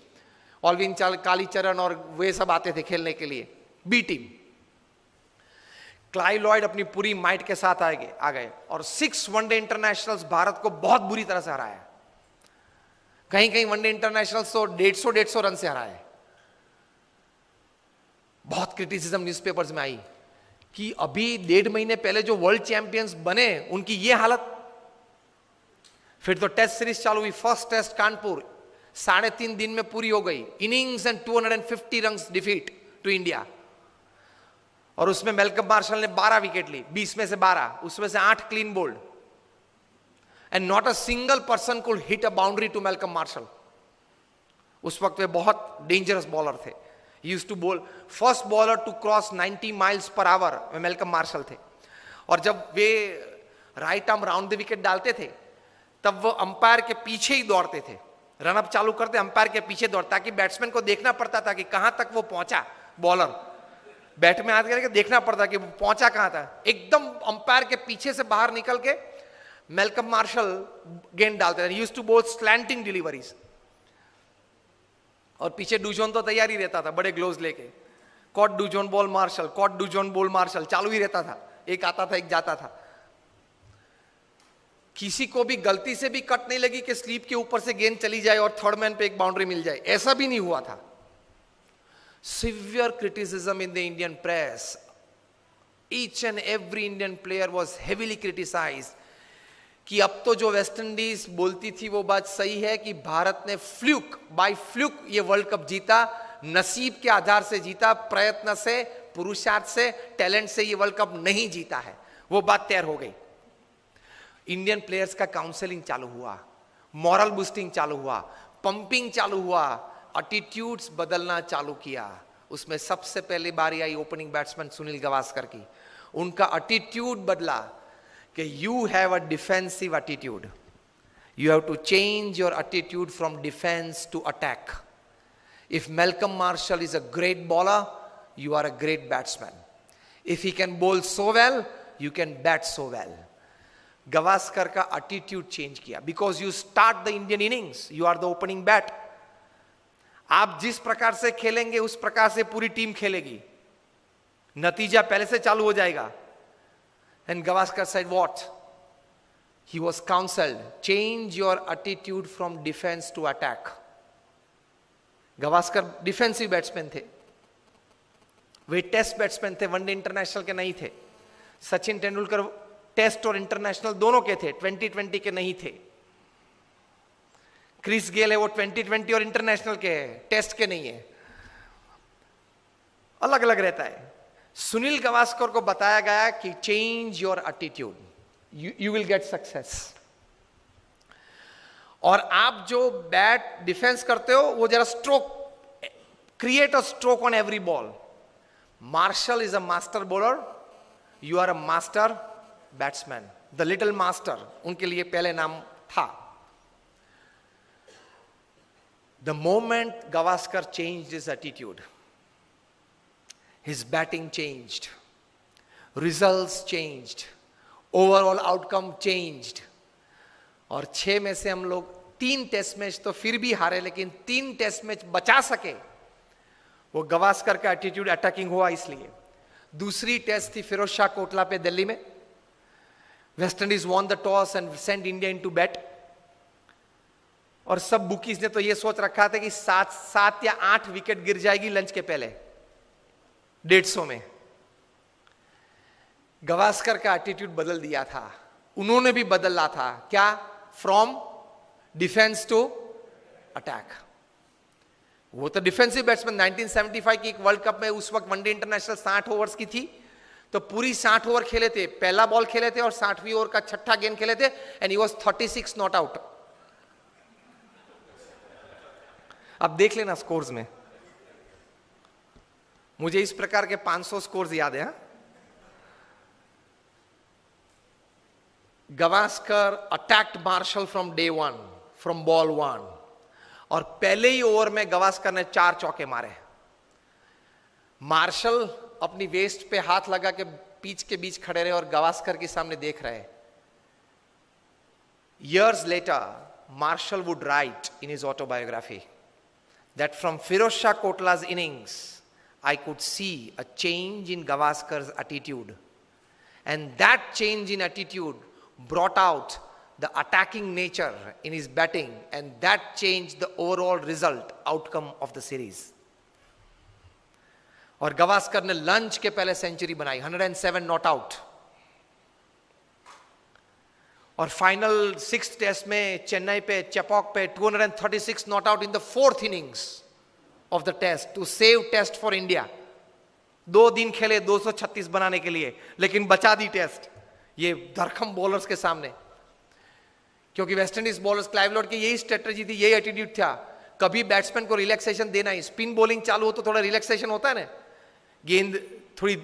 ऑलविन कालीचरण और वे सब आते थे खेलने के लिए. B team. क्लाइव लॉयड अपनी पूरी माइट के साथ आ गए और 6 वनडे इंटरनेशनल्स भारत को बहुत बुरी तरह से हराया. कहीं कहीं वनडे इंटरनेशनल्स तो 150 रन से हराए. बहुत क्रिटिसिज्म न्यूज़पेपर्स में आई कि अभी 1.5 महीने पहले जो वर्ल्ड चैंपियंस बने उनकी ये हालत. फिर तो टेस्ट सीरीज चालू हुई. फर्स्ट टेस्ट कानपुर 3.5 दिन में पूरी हो गई. Innings and 250 run defeat to India. और उसमें मेलकम मार्शल ने 12 विकेट ली, 20 में से 12, उसमें से 8 clean bowled. And not a single person could hit a boundary to Malcolm Marshall. उस वक्त वे बहुत डेंजरस बॉलर थे. Used to bowl, first bowler to cross 90 miles per hour Malcolm Marshall थे. और जब वे right arm round the wicket डालते थे तब वो अंपायर के पीछे ही दौड़ते थे. रनअप चालू करते अंपायर के पीछे दौड़, ताकि बैट्समैन को देखना पड़ता था कि कहां तक वो पहुंचा. बॉलर बैट में हाथ करके देखना पड़ता कि वो पहुंचा कहां था. एकदम अंपायर के पीछे से बाहर निकल के मेलकम मार्शल गेंद डालते थे. यूज्ड टू बोल स्लैंटिंग डिलीवरीज. और पीछे डूजोन तो तैयार ही रहता था बड़े ग्लोव्स लेके. Caught Dujon bowl Marshall, caught Dujon bowl Marshall चालू ही रहता था. एक आता था एक जाता था. किसी को भी गलती से भी कट नहीं लगी कि स्लीप के ऊपर से गेंद चली जाए और थर्ड मैन पे एक बाउंड्री मिल जाए, ऐसा भी नहीं हुआ था. Severe criticism in the Indian press. Each and every Indian player was heavily criticized. कि अब तो जो वेस्ट इंडीज बोलती थी वो बात सही है कि भारत ने बाय फ्लूक ये वर्ल्ड कप जीता, नसीब के आधार से जीता, प्रयत्न से, पुरुषार्थ से, टैलेंट से ये वर्ल्ड कप नहीं जीता है. वो बात तैयार हो गई. इंडियन प्लेयर्स का काउंसलिंग चालू हुआ, मॉरल बूस्टिंग चालू हुआ, पंपिंग चालू हुआ, एटीट्यूड्स बदलना चालू किया. उसमें सबसे पहले बारी आई ओपनिंग बैट्समैन सुनील गावस्कर की. उनका एटीट्यूड बदला कि you have a defensive attitude, you have to change your attitude from defence to attack. If Malcolm Marshall is a great bowler, you are a great batsman. If he can bowl so well, you can bat so well. Gavaskar का एटीट्यूड चेंज किया. Because you start the Indian innings, you are the opening bat. आप जिस प्रकार से खेलेंगे उस प्रकार से पूरी टीम खेलेगी. नतीजा पहले से चालू हो जाएगा. And Gavaskar said what, he was counseled, change your attitude from defense to attack. Gavaskar defensive batsman थे, वे टेस्ट बैट्समैन थे, वनडे इंटरनेशनल के नहीं थे. सचिन तेंदुलकर टेस्ट और इंटरनेशनल दोनों के थे, 2020 के नहीं थे. क्रिस गेल है वो 2020 और इंटरनेशनल के है, टेस्ट के नहीं है, अलग अलग रहता है. सुनील गावस्कर को बताया गया कि change your attitude, you will get success. और आप जो बैट डिफेंस करते हो वो जरा stroke, create a stroke on every ball. Marshall is a master bowler, you are a master batsman. The little master उनके लिए पहले नाम था. The moment Gavaskar changed his attitude, his batting changed, results changed, overall outcome changed. और 6 में से हम लोग 3 टेस्ट मैच तो फिर भी हारे, लेकिन 3 टेस्ट मैच बचा सके, वो गावस्कर का एटीट्यूड अटैकिंग हुआ इसलिए. दूसरी टेस्ट थी फिरोज शाह कोटला पे दिल्ली में. West Indies won the toss and send India into bat. और सब बुकीज ने तो ये सोच रखा था कि 7 या 8 विकेट गिर जाएगी लंच के पहले 150 में. गावस्कर का एटीट्यूड बदल दिया था, उन्होंने भी बदला था. क्या? From defence to attack. वो तो डिफेंसिव बैट्समैन. 1975 की एक वर्ल्ड कप में उस वक्त वनडे इंटरनेशनल 60 ओवर्स की थी, तो पूरी 60 ओवर खेले थे, पहला बॉल खेले थे और 60वीं ओवर का छठा गेंद खेले थे, and he was 36 not out. अब देख लेना स्कोर्स में, मुझे इस प्रकार के 500 स्कोर्स याद है. Gavaskar attacked Marshall from day 1, from ball 1, और पहले ही ओवर में गावस्कर ने 4 चौके मारे. मार्शल अपनी वेस्ट पे हाथ लगा के पिच के बीच खड़े रहे और गावस्कर के सामने देख रहे. Years later, Marshall would write in his autobiography that from Firoz Shah Kotla's innings, I could see a change in Gavaskar's attitude, and that change in attitude brought out the attacking nature in his batting, and that changed the overall result, outcome of the series. और गावस्कर ने लंच के पहले सेंचुरी बनाई, 107 नॉट आउट. और फाइनल 6th टेस्ट में चेन्नई पे चेपॉक पे 236 not out in the 4th innings of the test to save test for India. 2 दिन खेले 236 बनाने के लिए, लेकिन बचा दी टेस्ट ये धरखम बॉलर्स के सामने. क्योंकि West Indies bowlers, Clive Lord की यही स्ट्रेटजी थी, यही एटीट्यूड था, कभी बैट्समैन को रिलैक्सेशन देना ही. स्पिन बॉलिंग चालू हो तो थोड़ा रिलैक्सेशन होता है ना, गेंद थोड़ी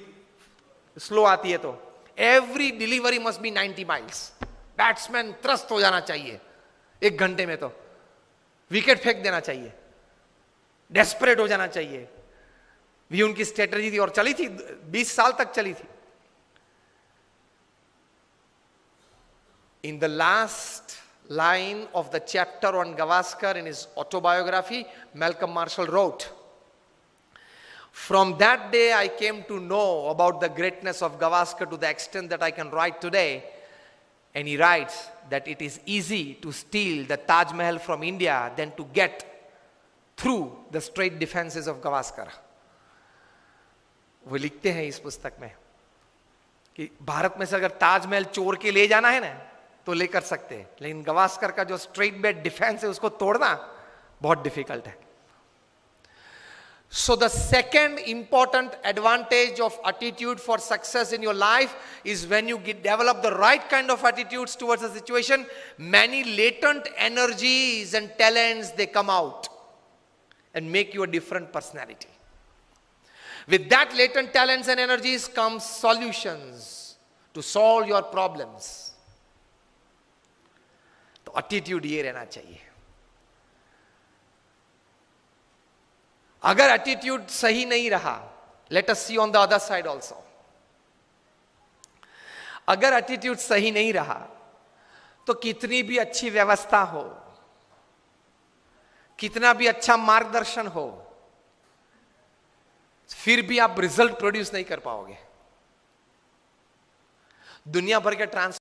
स्लो आती है तो every delivery must be 90 miles. Batsman त्रस्त हो जाना चाहिए 1 घंटे में, तो विकेट फेंक देना चाहिए, डेस्परेट हो जाना चाहिए. भी उनकी स्ट्रेटजी थी और चली थी, 20 साल तक चली थी. In the last line of the chapter on Gavaskar in his autobiography, Malcolm Marshall wrote, "From that day I came to know about the greatness of Gavaskar to the extent that I can write today." And he writes that it is easy to steal the Taj Mahal from India than to get through the straight defenses of Gavaskar. वो लिखते हैं इस पुस्तक में कि भारत में से अगर ताजमहल चोर के ले जाना है ना तो लेकर सकते हैं, लेकिन गावस्कर का जो स्ट्रेट बैट डिफेंस है उसको तोड़ना बहुत डिफिकल्ट है. So the second important advantage of attitude for success in your life is when you develop the right kind of attitudes towards a situation, many latent energies and talents, they come out and make you a different personality. With that latent talents and energies comes solutions to solve your problems. तो attitude ये रहना चाहिए. अगर एटीट्यूड सही नहीं रहा, let us see on the other side also. अगर एटीट्यूड सही नहीं रहा तो कितनी भी अच्छी व्यवस्था हो, कितना भी अच्छा मार्गदर्शन हो, फिर भी आप रिजल्ट प्रोड्यूस नहीं कर पाओगे. दुनिया भर के ट्रांस